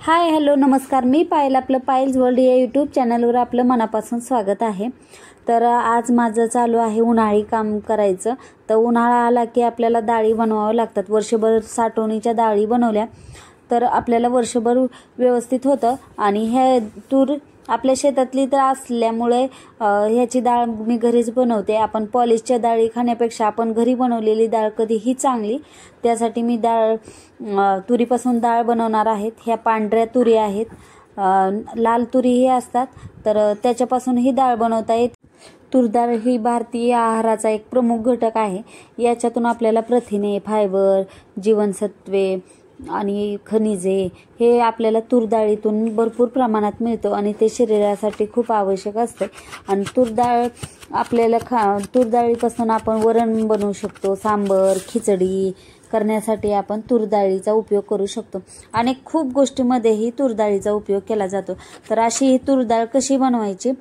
Hi hello नमस्कार, मी पायल, आपलं piles world या यूट्यूब चॅनलवर आपलं मनापासून स्वागत आहे। तर आज माझं चालू आहे उन्हाळी काम करायचं। तर उन्हाळा आला की आपल्याला डाळी बनवाव्या लागतात। वर्षभर साठवणीच्या डाळी बनवल्या तर आपल्याला वर्षभर व्यवस्थित होतं। आणि हे तूर आपल्या शेतातली तर असल्यामुळे ह्याची डाळ मी घरीच बनवते। आपण पॉलिशच्या डाळी खाण्यापेक्षा आपण घरी बनवलेली डाळ कधीही चांगली। त्यासाठी मी तुरीपासून डाळ बनवणार आहे। ह्या पांढऱ्या तुरी आहेत, लाल तुरीही असतात, तर त्याच्यापासून ही डाळ बनवता येते। तूर डाळ ही भारतीय आहाराचा एक प्रमुख घटक आहे। याच्यातून आपल्याला प्रथिने, फायबर, जीवनसत्वे आणि खनिजे हे आपल्याला तूर डाळीतून भरपूर प्रमाणात मिळतो आणि ते शरीरासाठी खूप आवश्यक असते। आणि तूर डाळ आपल्याला तूर डाळीपासून आपण वरण बनवू शकतो, सांबर, खिचडी करण्यासाठी आपण तूर डाळीचा उपयोग करू शकतो। आणि खूप गोष्टींमध्येही तूर डाळीचा उपयोग केला जातो। तर अशी ही तूर डाळ कशी बनवायची,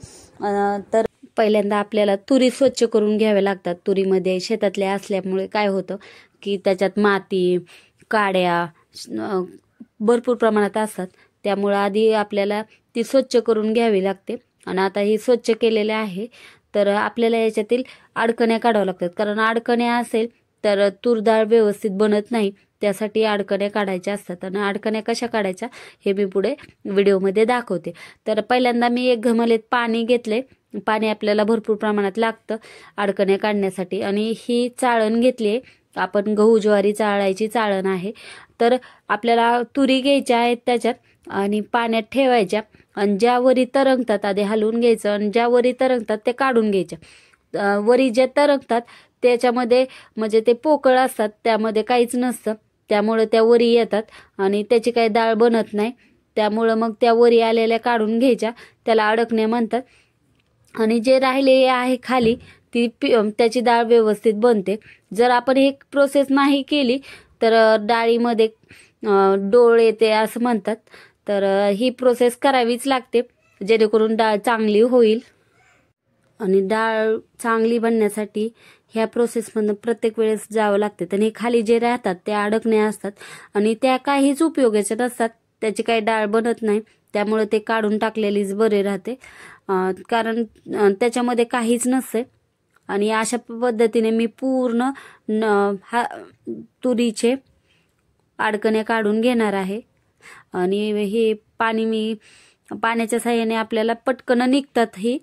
तर पहिल्यांदा आपल्याला तुरी स्वच्छ करून घ्याव्या लागतात। तुरीमध्ये शेतातल्या असल्यामुळे काय होतं की त्याच्यात माती, काड्या भरपूर प्रमाणात असतात, त्यामुळे आधी आपल्याला ती स्वच्छ करून घ्यावी लागते। आणि आता ही स्वच्छ केलेले आहे तर आपल्याला याच्यातील अडकण्या काढाव्या लागतात, कारण अडकण्या असेल तर तूर डाळ व्यवस्थित बनत नाही। त्यासाठी अडकण्या काढायच्या असतात आणि अडकण्या कशा काढायच्या हे मी पुढे व्हिडिओमध्ये दाखवते। तर पहिल्यांदा मी एक घमेलीत पाणी घेतले। पाणी आपल्याला भरपूर प्रमाणात लागतं अडकण्या काढण्यासाठी। आणि ही चाळण घेतली, आपण गहू ज्वारी चाळायची चाळण आहे। तर आपल्याला तुरी घ्यायच्या आहेत त्याच्यात आणि पाण्यात ठेवायच्या, आणि ज्या वरी तरंगतात आधी हलवून घ्यायचं, आणि ज्या वरी तरंगतात ते काढून घ्यायच्या। वरी जे तरंगतात त्याच्यामध्ये म्हणजे ते पोकळ असतात, त्यामध्ये काहीच नसतं, त्यामुळे त्या वरी येतात आणि त्याची काही डाळ बनत नाही। त्यामुळं मग त्या वरी आलेल्या काढून घ्यायच्या, त्याला अडकण्या म्हणतात। आणि जे राहिलेले आहे खाली त्याची डाळ व्यवस्थित बनते। जर आपण ही प्रोसेस नाही केली तर डाळीमध्ये डोळ येते असं म्हणतात। तर ही प्रोसेस करावीच लागते जेणेकरून डाळ चांगली होईल। आणि डाळ चांगली बनण्यासाठी ह्या प्रोसेसमधून प्रत्येक वेळेस जावं लागते। आणि खाली जे राहतात त्या अडकण्या असतात आणि त्या काहीच उपयोगाच्या नसतात, त्याची काही डाळ बनत नाही, त्यामुळे ते काढून टाकलेलीच बरे राहते, कारण त्याच्यामध्ये काहीच नसते। आणि अशा पद्धतीने मी पूर्ण तुरीचे अडकण्या काढून घेणार आहे। आणि हे पाण्याच्या साहाय्याने आपल्याला पटकन निघतात ही,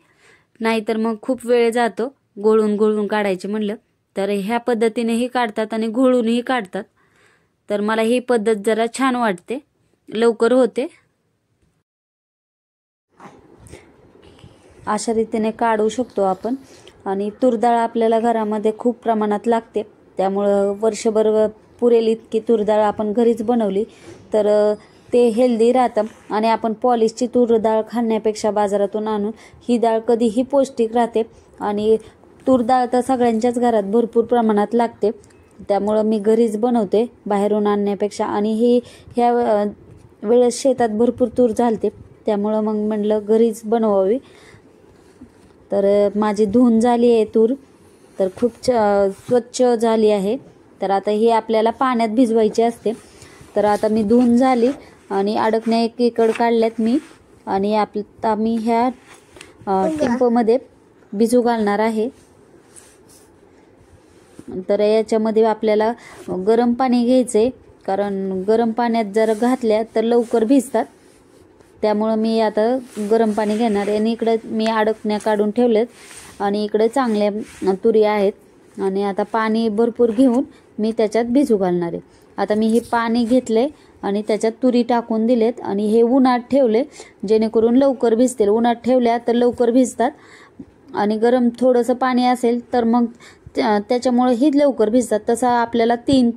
नाहीतर मग खूप वेळ जातो घोळून काढायचे म्हणलं तर। ह्या पद्धतीनेही काढतात आणि घोळूनही काढतात, तर मला ही पद्धत जरा छान वाटते, लवकर होते। अशा रीतीने काढू शकतो आपण। आणि तूर डाळ आपल्याला घरामध्ये खूप प्रमाणात लागते, त्यामुळं वर्षभर पुरेल इतकी तूर डाळ आपण घरीच बनवली तर ते हेल्दी राहतं। आणि आपण पॉलिशची तूर डाळ खाण्यापेक्षा बाजारातून आणून ही डाळ कधीही पौष्टिक राहते। आणि तूर डाळ तर सगळ्यांच्याच घरात भरपूर प्रमाणात लागते, त्यामुळं मी घरीच बनवते बाहेरून आणण्यापेक्षा। आणि ह्या वेळेस शेतात भरपूर तूर झालते, त्यामुळं मग म्हणलं घरीच बनवावी। तर माझी धुवून झाली आहे तूर, तर खूप स्वच्छ झाली आहे। तर आता ही आपल्याला पाण्यात भिजवायची असते। तर आता मी धुवून झाली आणि अडकण्या एकीकडे काढल्यात मी, आणि आता मी ह्या टिंपमध्ये भिजू घालणार आहे। तर याच्यामध्ये आपल्याला गरम पाणी घ्यायचंय, कारण गरम पाण्यात जर घातल्या तर लवकर भिजतात, त्यामुळं मी आता गरम पाणी घेणार आहे। आणि इकडे मी अडकण्या काढून ठेवलेत आणि इकडे चांगल्या तुरी आहेत। आणि आता पाणी भरपूर घेऊन मी त्याच्यात भिजू घालणार आहे। आता मी हे पाणी घेतले आणि त्याच्यात तुरी टाकून दिलेत आणि हे उन्हात ठेवले, जेणेकरून लवकर भिजतील। उन्हात ठेवल्या तर लवकर भिजतात, आणि गरम थोडंसं पाणी असेल तर मग त्याच्यामुळे ही लवकर भिजतात। तसं आपल्याला 3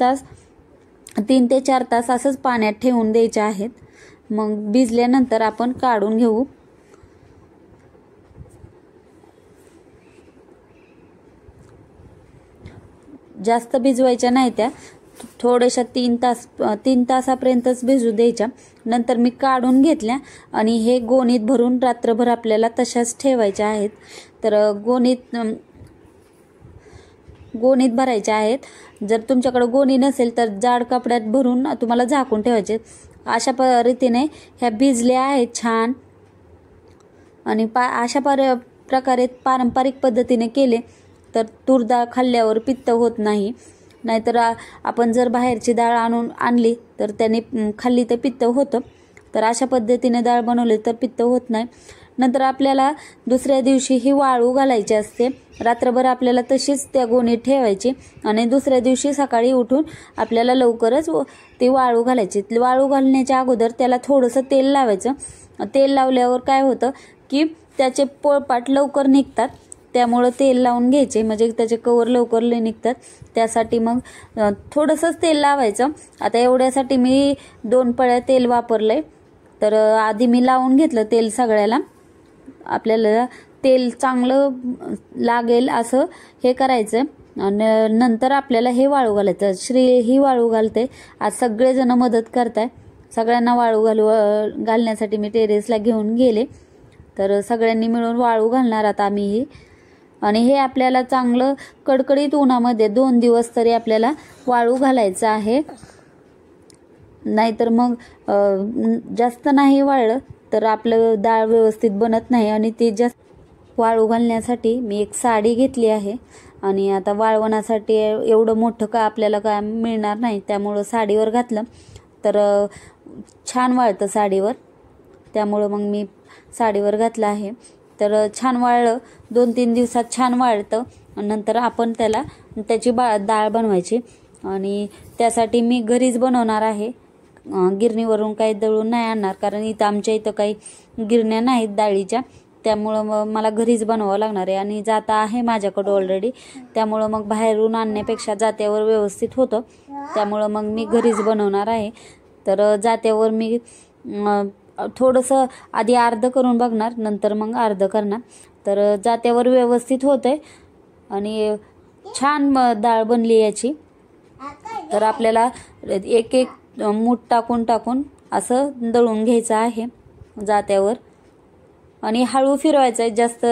ते 4 तास असंच पाण्यात ठेवून द्यायचे आहेत। मग भिजल्यानंतर आपण काढून घेऊ। जास्त भिजवायच्या नाही त्या, थोड्याशा 3 तासापर्यंतच भिजू द्यायच्या। नंतर मी काढून घेतल्या आणि हे गोणीत भरून रात्रभर आपल्याला तशाच ठेवायच्या आहेत। तर गोणीत भरायच्या आहेत। जर तुमच्याकडे गोणी नसेल तर जाड कपड्यात भरून तुम्हाला झाकून ठेवायचे। अशा रीतीने ह्या भिजल्या आहेत छान। आणि अशा प्रकारे पारंपरिक पद्धतीने केले तर तूर डाळ खाल्ल्यावर पित्त होत नाही। नाहीतर आपण जर बाहेरची डाळ आणली तर त्याने खाल्ली तर पित्त होतं। तर अशा पद्धतीने डाळ बनवली तर पित्त होत नाही। नंतर आपल्याला दुसऱ्या दिवशी ही वाळू घालायची असते। रात्रभर आपल्याला तशीच त्या गोणीत ठेवायची आणि दुसऱ्या दिवशी सकाळी उठून आपल्याला लवकरच ती वाळू घालायची। वाळू घालण्याच्या अगोदर त्याला थोडंसं तेल लावायचं। तेल लावल्यावर काय होतं की त्याचे पोळपाट लवकर निघतात, त्यामुळं तेल लावून घ्यायचे म्हणजे त्याचे कवर लवकर निघतात। त्यासाठी मग थोडंसंच तेल लावायचं। आता एवढ्यासाठी मी 2 पळ्या तेल वापरलंय। तर आधी मी लावून घेतलं तेल सगळ्याला। आपल्याला तेल चांगलं लागेल असं हे करायचं आणि नंतर आपल्याला हे वाळू घालायचं। श्री ही वाळू घालते, आज सगळेजण मदत करताय। सगळ्यांना वाळू घालण्यासाठी मी टेरेसला घेऊन गेले। तर सगळ्यांनी मिळून वाळू घालणार आता आम्ही आणि हे आपल्याला चांगलं कडकडीत उन्हामध्ये 2 दिवस तरी आपल्याला वाळू घालायचं आहे। नाहीतर मग जास्त नाही वाळलं तर आपलं डाळ व्यवस्थित बनत नाही। आणि ते जास्त वाळू घालण्यासाठी मी एक साडी घेतली आहे आणि आता वाळवण्यासाठी एवढं मोठं का आपल्याला काय मिळणार नाही, त्यामुळं साडीवर घातलं तर छान वाळतं साडीवर, त्यामुळं मग मी साडीवर घातलं आहे। तर छान वाळलं, 2-3 दिवसात छान वाळतं। नंतर आपण त्याची डाळ बनवायची आणि त्यासाठी मी घरीच बनवणार आहे। गिरणीवरून काही दळून नाही आणणार, कारण इथं आमच्या इथं काही गिरण्या नाहीत डाळीच्या, त्यामुळं मला घरीच बनवावं लागणार आहे। आणि जाता आहे माझ्याकडं ऑलरेडी, त्यामुळं मग बाहेरून आणण्यापेक्षा जात्यावर व्यवस्थित होतं, त्यामुळं मग मी घरीच बनवणार आहे। तर जात्यावर मी थोडंसं आधी अर्ध करून बघणार, नंतर मग अर्ध करणार। तर जात्यावर व्यवस्थित होतंय आणि छान डाळ बनली याची। तर आपल्याला एक मूठ टाकून असं दळून घ्यायचं आहे जात्यावर आणि हळू फिरवायचं, जास्त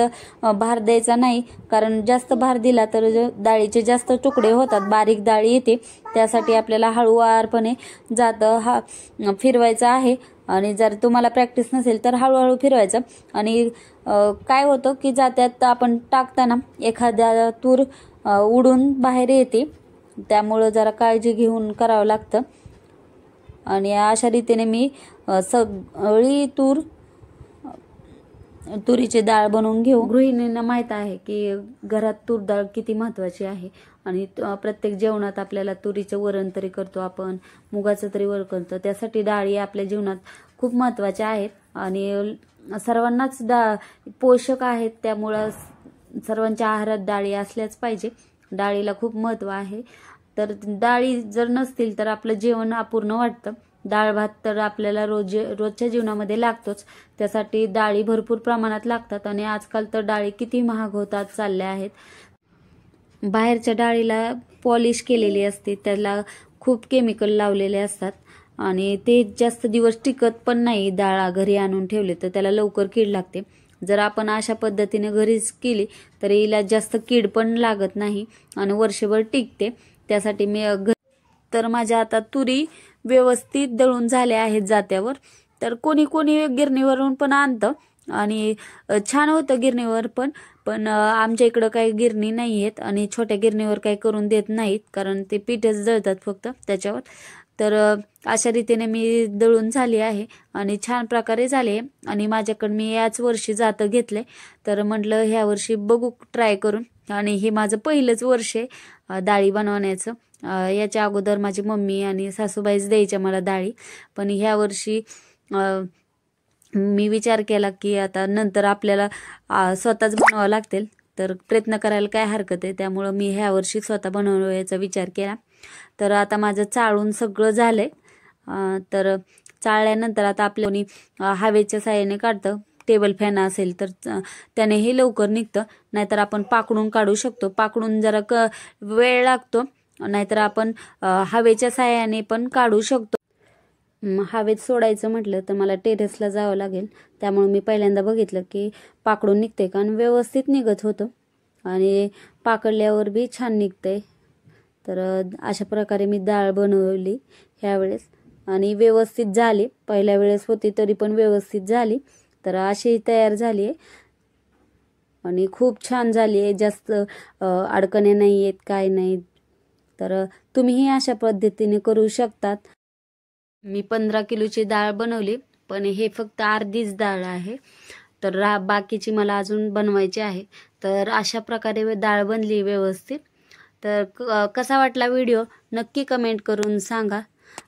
भार द्यायचा नाही, कारण जास्त भार दिला तर डाळीचे जास्त तुकडे होतात, बारीक डाळी येते। त्यासाठी आपल्याला हळूवारपणे फिरवायचं आहे। आणि जर तुम्हाला प्रॅक्टिस नसेल तर हळूहळू फिरवायचं। आणि काय होतं की जात्यात आपण टाकताना एखाद्या तूर उडून बाहेर येते, त्यामुळं जरा काळजी घेऊन करावं लागतं। आणि अशा रीतीने मी सगळी तुरीची डाळ बनवून घेऊ। गृहिणींना माहीत आहे की घरात तूर डाळ किती महत्त्वाची आहे आणि प्रत्येक जेवणात आपल्याला तुरीचं वरण तरी करतो आपण, मुगाचं तरी वरण करतो, त्यासाठी डाळी आपल्या जीवनात खूप महत्त्वाच्या आहेत आणि सर्वांनाच पोषक आहेत, त्यामुळं सर्वांच्या आहारात डाळी असल्याच पाहिजे। डाळीला खूप महत्त्व आहे। तर डाळी जर नसतील तर आपलं जेवण अपूर्ण वाटतं। डाळ भात तर आपल्याला रोजच्या जीवनामध्ये लागतोच, त्यासाठी डाळी भरपूर प्रमाणात लागतात। आणि आजकाल तर डाळी किती महाग होतात चालल्या आहेत। बाहेरच्या डाळीला पॉलिश केलेली असते, त्याला खूप केमिकल लावलेले असतात आणि ते जास्त दिवस टिकत पण नाही। डाळ घरी आणून ठेवले तर त्याला लवकर कीड लागते। जर आपण अशा पद्धतीने घरीच केली तर हिला जास्त कीड पण लागत नाही आणि वर्षभर टिकते। त्यासाठी मी तर माझ्या आता तुरी व्यवस्थित दळून झाल्या आहेत जात्यावर। तर कोणी गिरणीवरून पण आणतं आणि छान होतं गिरणीवर पण आमच्या इकडं काही गिरणी नाही आहेत आणि छोट्या गिरणीवर काही करून देत नाहीत, कारण ते पीठच दळतात फक्त त्याच्यावर। तर अशा रीतीने मी दळून झाली आहे आणि छान प्रकारे झाले। आणि माझ्याकडं मी याच वर्षी जातं घेतले, तर म्हटलं ह्या वर्षी बघू ट्राय करून। आणि हे माझं पहिलंच वर्ष आहे डाळी बनवण्याचं। याच्या अगोदर माझी मम्मी आणि सासूबाईच द्यायच्या मला डाळी, पण ह्या वर्षी मी विचार केला की आता नंतर आपल्याला स्वतःच बनवावं लागतील, तर प्रयत्न करायला काय हरकत आहे, त्यामुळं मी ह्या वर्षी स्वतः बनवायचा विचार केला। तर आता माझं चाळून सगळं झालंय। तर चाळल्यानंतर आता आपल्या हवेच्या साहाय्याने काढतं, टेबल फॅन असेल तर त्यानेही लवकर निघतं, नाहीतर आपण पाकडून काढू शकतो। पाकडून जरा वेळ लागतो, नाहीतर आपण हवेच्या साहाय्याने पण काढू शकतो। हवेत सोडायचं म्हटलं तर मला टेरेसला जावं लागेल, त्यामुळे मी पहिल्यांदा बघितलं की पाकडून निघते का, आणि व्यवस्थित निघत होतं आणि पाकडल्यावर बी छान निघतंय। तर अशा प्रकारे मी डाळ बनवली ह्यावेळेस आणि व्यवस्थित झाली. पहिल्या वेळेस होती तरी पण व्यवस्थित झाली. तर अशी तयार झाली आहे आणि खूप छान झाली आहे. जास्त अडकणे नाही आहेत, काय नाही. तर तुम्हीही अशा पद्धतीने करू शकतात. मी 15 किलोची डाळ बनवली, पण हे फक्त अर्धीच डाळ आहे. तर बाकीची मला अजून बनवायची आहे. तर अशा प्रकारे डाळ बनली व्यवस्थित. तर कसा वाटला व्हिडिओ नक्की कमेंट करून सांगा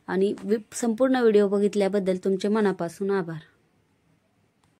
आणि संपूर्ण व्हिडिओ बघितल्याबद्दल तुमचे मनापासून आभार.